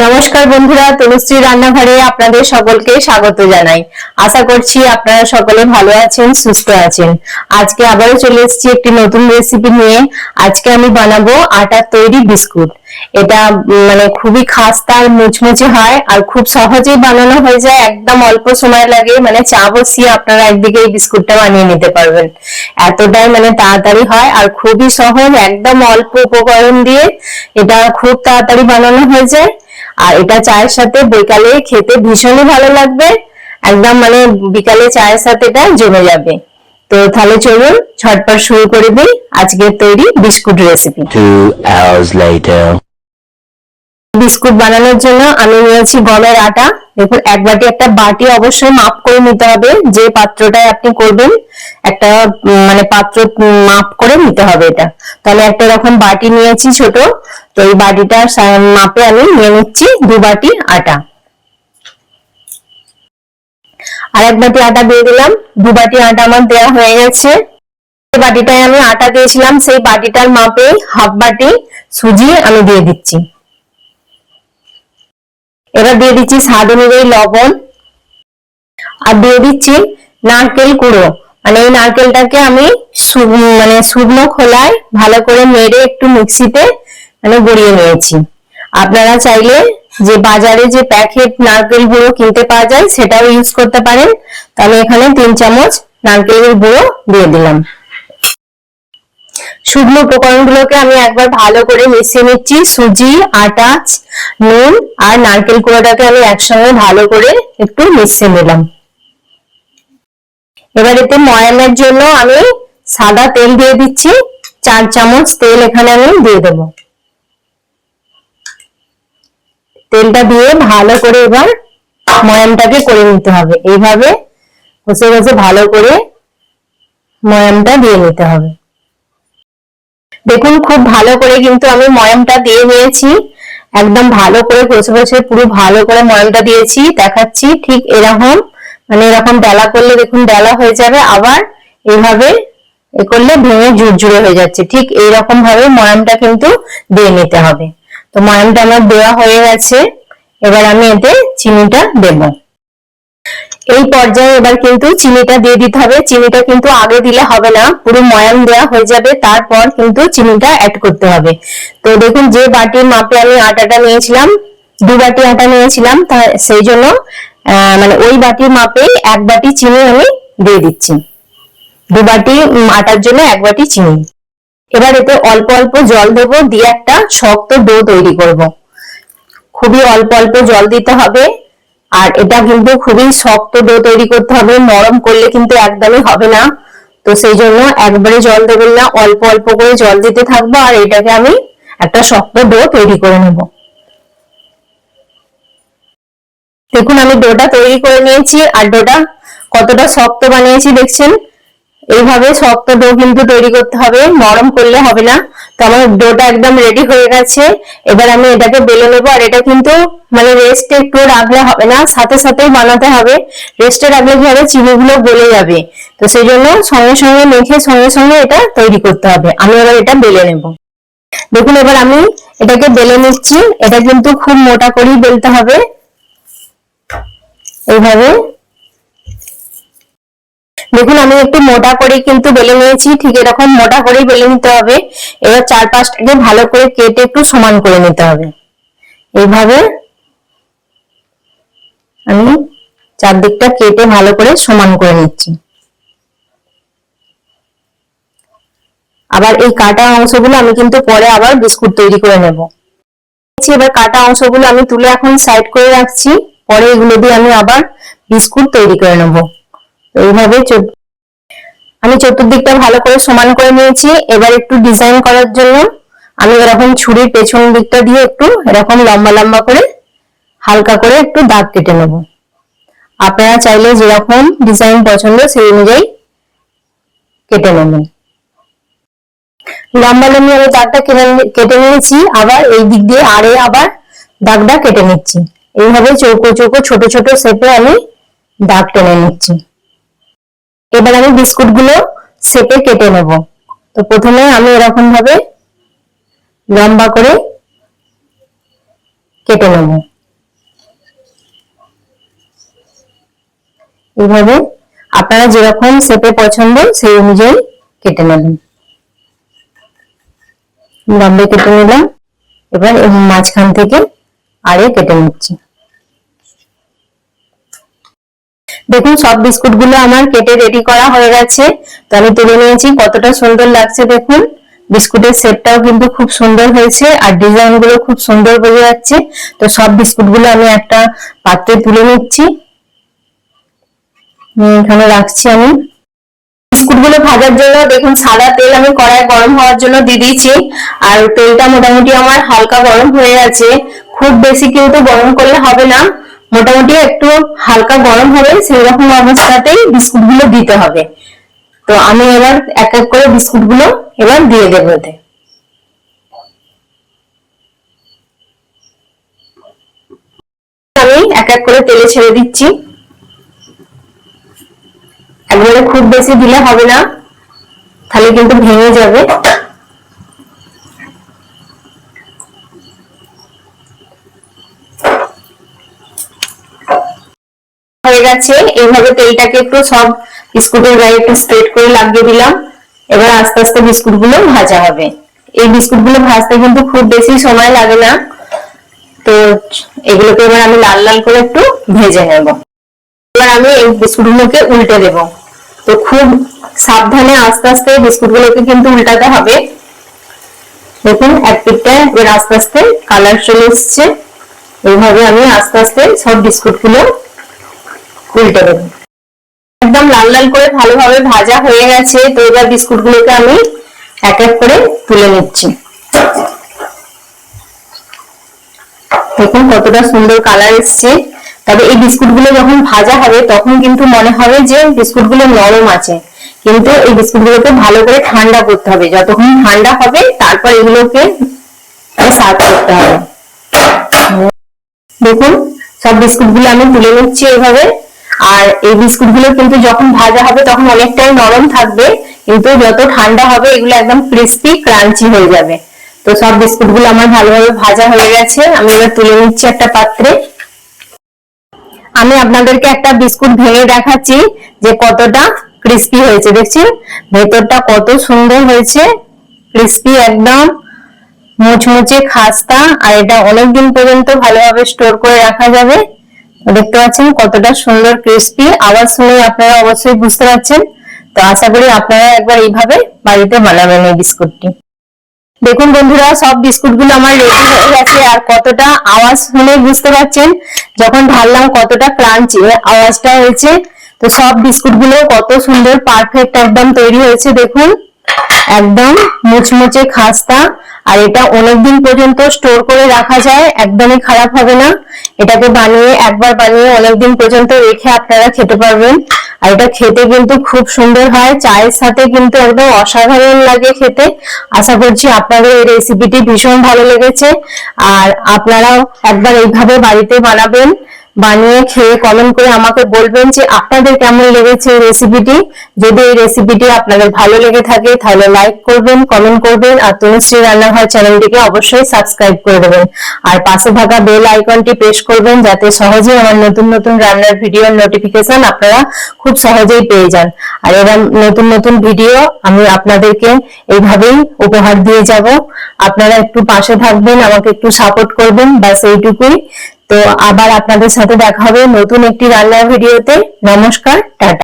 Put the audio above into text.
নমস্কার বন্ধুরা, তনুশ্রী রান্নাঘরে আপনাদের সকলকে স্বাগত জানাই। আশা করছি আপনারা সকলে ভালো আছেন, সুস্থ আছেন। আজকে আবারও চলে এসেছি একটি নতুন রেসিপি নিয়ে। আজকে আমি বানাবো আটার তৈরি বিস্কুট। এটা খুবই খাস্তা আর মুচমুচে হয় আর খুব সহজেই বানানো হয়ে যায়, একদম অল্প সময় লাগে। চা বসিয়ে আপনারা একদিকে এই বিস্কুটটা বানিয়ে নিতে পারবেন। এতটাই তাড়াতাড়ি হয় আর খুবই সহজ, একদম অল্প উপকরণ দিয়ে এটা খুব তাড়াতাড়ি বানানো হয়ে যায়। আর এটা চায়ের সাথে বিকালে খেতে ভীষণই ভালো লাগবে, একদম বিকালে চায়ের সাথে এটা জমে যাবে। তো তাহলে চলুন ঝটপট শুরু করে দিই আজকের তৈরি biscuit recipe. 2 hours later. Biscuit বানানোর জন্য আমি নিয়েছি গমের আটা। দেখুন, এক বাটি, একটা বাটি অবশ্যই মাপ করে নিতে হবে। যে পাত্রটায় আপনি করবেন একটা পাত্র মাপ করে নিতে হবে এটা। তাহলে একটা এরকম বাটি নিয়েছি ছোট, তো এই বাটিটার মাপে আমি নিয়ে নিচ্ছি 2 বাটি আটা। আর এক বাটি আটা দিয়ে দিলাম। 2 বাটি আটা আমার দেওয়া হয়ে গেছে। যে বাটিটায় আমি আটা দিয়েছিলাম সেই বাটিটার মাপে হাফ বাটি সুজি আমি দিয়ে দিচ্ছি। এবার দিয়ে দিচ্ছি স্বাদ অনুযায়ী লবণ, আর দিয়ে দিচ্ছি নারকেল কুড়ো। এই নারকেলটাকে আমি শুকনো খোলায় ভালো করে নেড়ে একটু মিক্সিতে গুঁড়িয়ে নিয়েছি। আপনারা চাইলে যে বাজারে যে প্যাকেট নারকেল গুঁড়ো কিনতে পাওয়া যায় সেটাও ইউজ করতে পারেন। তাহলে এখানে 3 চামচ নারকেলের গুঁড়ো দিয়ে দিলাম। শুকনো উপকরণগুলোকে আমি একবার ভালো করে মিশিয়ে নিচ্ছি। সুজি, আটা, নুন আর নারকেল কুড়োটাকে আমি একসঙ্গে ভালো করে একটু মিশিয়ে নিলাম। এবার এতে ময়ামের জন্য আমি সাদা তেল দিয়ে দিচ্ছি। 4 চামচ তেল এখানে আমি দিয়ে দেব। তেলটা দিয়ে ভালো করে এবার ময়ামটাকে করে নিতে হবে। এইভাবে ঘষে ঘষে ভালো করে ময়ামটা দিয়ে নিতে হবে। দেখুন, খুব ভালো করে কিন্তু আমি ময়ামটা দিয়ে নিয়েছি। একদম ভালো করে ঘষে ঘষে পুরো ভালো করে ময়ামটা দিয়েছি। দেখাচ্ছি ঠিক এরকম, এরকম ডালা করলে দেখুন ডালা হয়ে যাবে, আবার এইভাবে এ করলে ভেঙে ঝুরঝুরে হয়ে যাচ্ছে। ঠিক এইরকম ভাবে ময়ামটা কিন্তু দিয়ে নিতে হবে। তো ময়ামটা আমার দেওয়া হয়ে গেছে। এবার আমি এতে চিনিটা দেব। এই পর্যায়ে এবার কিন্তু চিনিটা দিয়ে দিতে হবে। চিনিটা কিন্তু আগে দিলে হবে না, পুরো ময়াম দেওয়া হয়ে যাবে তারপর কিন্তু চিনিটা অ্যাড করতে হবে। তো দেখুন, যে বাটির মাপে আমি আটাটা নিয়েছিলাম, 2 বাটি আটা নিয়েছিলাম, সেই জন্য ওই বাটির মাপে 1 বাটি চিনি আমি দিয়ে দিচ্ছি। 2 বাটি আটার জন্য 1 বাটি চিনি। এবার এতে অল্প অল্প জল দেবো, দিয়ে একটা শক্ত ডো তৈরি করব। খুবই অল্প অল্প জল দিতে হবে। আর এটা কিন্তু খুবই শক্ত ডো তৈরি করতে হবে, নরম করলে কিন্তু একদমই হবে না। তো সেই জন্য একবারে জল দেবেন না, অল্প অল্প করে জল দিতে থাকবো। আর এটাকে আমি একটা শক্ত ডো তৈরি করে নেব। দেখুন, আমি ডোটা তৈরি করে নিয়েছি। আর ডোটা কতটা শক্ত বানিয়েছি দেখছেন। এইভাবে শক্ত ডো কিন্তু তৈরি করতে হবে, নরম করলে হবে না। তো আমার ডোটা একদম রেডি হয়ে গেছে। এবার আমি এটাকে বেলে নেবো। আর এটা কিন্তু রেস্টে একটু রাখলে হবে না, সাথে সাথেই বানাতে হবে। রেস্টে রাখলে কি হবে, চিনিগুলো গলে যাবে। তো সেই জন্য সঙ্গে সঙ্গে মেখে সঙ্গে সঙ্গে এটা তৈরি করতে হবে। আমি এবার এটা বেলে নেব। দেখুন, এবার আমি এটাকে বেলে নিচ্ছি। এটা কিন্তু খুব মোটা করেই বেলতে হবে, এইভাবে। দেখুন, আমি একটু মোটা করে কিন্তু বেলে নিয়েছি। ঠিক এরকম মোটা করেই বেলে নিতে হবে। এবার 4-5টাকে ভালো করে কেটে একটু সমান করে নিতে হবে। এইভাবে আমি চারদিকটা কেটে ভালো করে সমান করে নিচ্ছি। আবার এই কাটা অংশগুলো আমি কিন্তু পরে আবার বিস্কুট তৈরি করে নেব। এবার কাটা অংশগুলো আমি তুলে এখন সাইড করে রাখছি। পরে এগুলো দিয়ে আমি আবার বিস্কুট তৈরি করে নেব। এইভাবে আমি চতুর্দিকটা ভালো করে সমান করে নিয়েছি। এবার একটু ডিজাইন করার জন্য আমি এরকম ছুরির পেছন দিকটা দিয়ে একটু এরকম লম্বা লম্বা করে হালকা করে একটু দাগ কেটে নেব। আপনারা চাইলে যেরকম ডিজাইন পছন্দ সেই অনুযায়ী কেটে নেবেন। লম্বা লম্বি আমি দাগটা কেটে নিয়েছি, আবার এই দিক দিয়ে আরে আবার দাগটা কেটে নিচ্ছি। এইভাবে চৌকো চৌকো ছোট ছোট শেপে আমি দাগ টেনে নিচ্ছি। এবার আমি বিস্কুট গুলো শেপে কেটে নেব। তো প্রথমে আমি এরকম ভাবে লম্বা করে কেটে নেব। এইভাবে আপনারা যেরকম শেপে পছন্দ সেই অনুযায়ী কেটে নেবেন। লম্বা কেটে নিলাম, এবার মাঝখান থেকে আরে কেটে নিচ্ছি। দেখুন সব বিস্কুট গুলো আমার কেটে রেডি করা হয়ে গেছে। তো আমি তুলে নিয়েছি, কতটা সুন্দর লাগছে দেখুন। বিস্কুটের শেপটাও কিন্তু খুব সুন্দর হয়েছে, আর ডিজাইন গুলো খুব সুন্দর বোঝা যাচ্ছে। তো সব বিস্কুট গুলো আমি একটা পাত্রে তুলে নিচ্ছি, এখানে রাখছি। আমি বিস্কুট গুলো ভাজার জন্য দেখুন সাদা তেল আমি কড়াই গরম হওয়ার জন্য দিয়ে দিয়েছি, আর তেলটা মোটামুটি আমার হালকা গরম হয়ে গেছে। খুব বেশি কিন্তু গরম করলে হবে না, মোটামুটি একটু হালকা গরম হবে, সেই রকম অবস্থাতেই বিস্কুট গুলো দিতে হবে। তো আমি এবার এক এক করে বিস্কুট গুলো এবার দিয়ে দেবো এতে। আমি এক এক করে তেলে ছেড়ে দিচ্ছি। একবারে খুব বেশি দিলে হবে না, তাহলে কিন্তু ভেঙে যাবে। হয়ে গেছে, এইভাবে তেলটাকে একটু সব বিস্কুটের গায়ে একটু স্প্রেড করে লাগিয়ে দিলাম। এবার আস্তে আস্তে বিস্কুট গুলো ভাজা হবে। এই বিস্কুট গুলো ভাজতে কিন্তু খুব বেশি সময় লাগে না। তো এগুলোকে এবার আমি লাল লাল করে একটু ভেজে নেব। এবার আমি এই বিস্কুট গুলোকে উল্টে দেব। তো খুব সাবধানে আস্তে আস্তে বিস্কুট গুলোকে কিন্তু উল্টাতে হবে। দেখুন এক পিঠটা এবার আস্তে আস্তে কালার চলে এসছে। এইভাবে আমি আস্তে আস্তে সব বিস্কুট গুলো উল্টে দেব। একদম লাল লাল করে ভালোভাবে ভাজা হয়ে গেছে। তো এবার বিস্কুট গুলোকে আমি এক এক করে তুলে নিচ্ছি। দেখুন কতটা সুন্দর কালার এসছে। তবে এই বিস্কুট গুলো যখন ভাজা হবে তখন কিন্তু মনে হবে যে বিস্কুট গুলো নরম আছে, কিন্তু এই বিস্কুট গুলোকে ভালো করে ঠান্ডা করতে হবে। যতক্ষণ ঠান্ডা হবে তারপর এগুলোকে সার্ভ করতে হবে। দেখুন সব বিস্কুট গুলো আমি তুলে নিচ্ছি এইভাবে। আর এই বিস্কুট গুলো কিন্তু যখন ভাজা হবে তখন অনেকটাই নরম থাকবে, কিন্তু যত ঠান্ডা হবে এগুলো একদম ক্রিস্পি ক্রাঞ্চি হয়ে যাবে। তো সব বিস্কুট গুলো আমার ভালোভাবে ভাজা হয়ে গেছে, আমি এবার তুলে নিচ্ছি একটা পাত্রে। আমি আপনাদেরকে একটা বিস্কুট ভেঙে দেখাচ্ছি যে কতটা ক্রিস্পি হয়েছে। দেখছেন ভেতরটা কত সুন্দর হয়েছে, ক্রিস্পি একদম মুচমুচে খাস্তা। আর এটা অনেকদিন পর্যন্ত ভালোভাবে স্টোর করে রাখা যাবে। দেখতে পাচ্ছেন কতটা সুন্দর ক্রিস্পি, আওয়াজ শুনে আপনারা অবশ্যই বুঝতে পারছেন। তো আশা করি আপনারা একবার এইভাবে বাড়িতে বানাবেন এই বিস্কুটটি। দেখুন বন্ধুরা সব বিস্কুট গুলো আমার রেডি হয়ে গেছে, আর কতটা আওয়াজ শুনে বুঝতে পারছেন যখন ঢাললাম কতটা ক্রাঞ্চি আওয়াজটা হয়েছে। তো সব বিস্কুট গুলো কত সুন্দর পারফেক্ট একদম তৈরি হয়েছে। দেখুন একদম মুচমুচে খাস্তা, আর এটা অনেকদিন পর্যন্ত স্টোর করে রাখা যায়, একদমই খারাপ হবে না। এটাকে একবার বানিয়ে অনেকদিন পর্যন্ত রেখে আপনারা খেতে পারবেন। আর এটা খেতে কিন্তু খুব সুন্দর হয়, চায়ের সাথে কিন্তু একদম অসাধারণ লাগে খেতে। আশা করছি আপনাদের এই রেসিপিটি ভীষণ ভালো লেগেছে, আর আপনারাও একবার এইভাবে বাড়িতে বানাবেন। বানিয়ে খেয়ে কমেন্ট করে আমাকে বলবেন যে আপনাদের কেমন লেগেছে এই রেসিপিটি। যদি এই রেসিপিটি আপনাদের ভালো লেগে থাকে তাহলে লাইক করবেন, কমেন্ট করবেন, আর তনুশ্রী রান্নাঘর চ্যানেলটিকে অবশ্যই সাবস্ক্রাইব করে দেবেন। আর পাশে থাকা বেল আইকনটি প্রেস করবেন যাতে সহজেই আমার নতুন নতুন রান্নার ভিডিওর নোটিফিকেশন আপনারা খুব সহজেই পেয়ে যান। আর এরকম নতুন নতুন ভিডিও আমি আপনাদেরকে এইভাবেই উপহার দিয়ে যাব। আপনারা একটু পাশে থাকবেন, আমাকে একটু সাপোর্ট করবেন, ব্যাস এইটুকুই। তো আবার আপনাদের সাথে দেখা হবে নতুন একটি রান্নার ভিডিওতে। নমস্কার, টাটা।